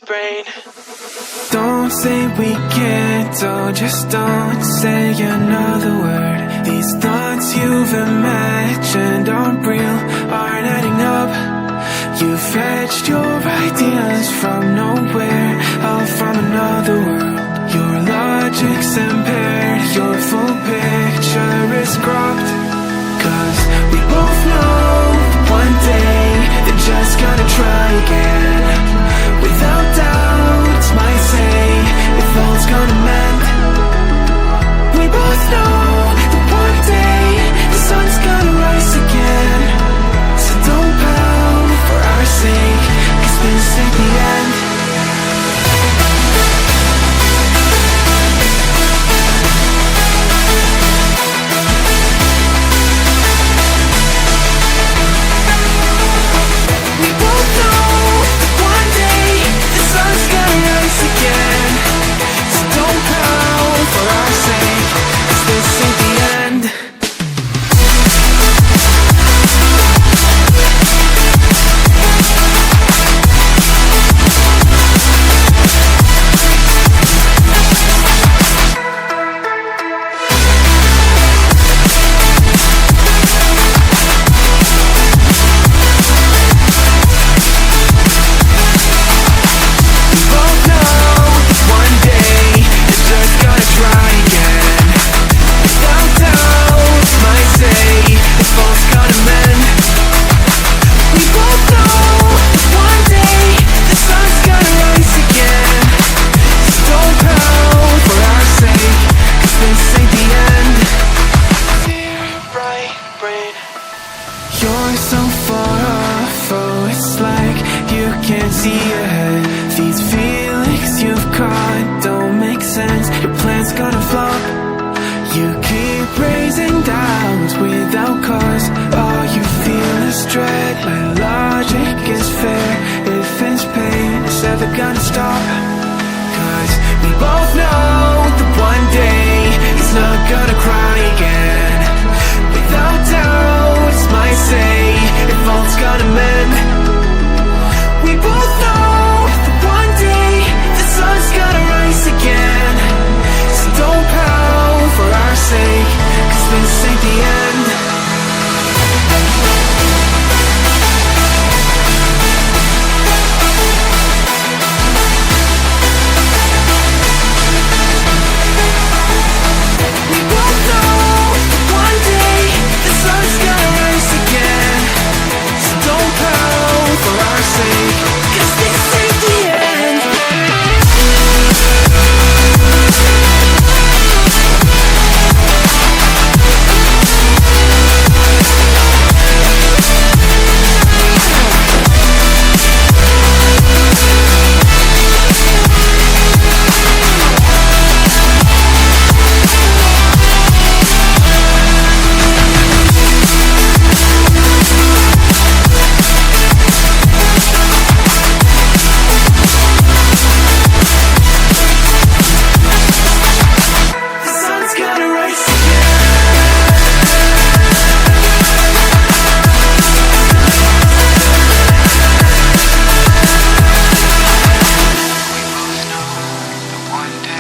brain. Don't say we can't, oh, just don't say another word. These thoughts you've imagined aren't real, aren't adding up. You fetched your ideas from nowhere, all from another world. Your logic's impaired, your full picture is cropped. Cause we both know one day they're just gonna try again. Without doubt, might say if all's gonna mend. We both know that one day the sun's gonna rise again. So don't pout for our sake, cause this ain't the end. We both know that one day the sun's gonna rise again. So don't pout for our sake, cause this ain't the end. We both know that one day they're just gonna try again. Without doubt, might say if all's gonna mend. We both know that one day the sun's gonna rise again. So don't pout for our sake, cause this ain't the end. Dear right brain. You're so far off, oh, it's like you can't see ahead. These feelings you've caught don't make sense. Your plan's gonna flop. You keep raising doubts without cause. Oh,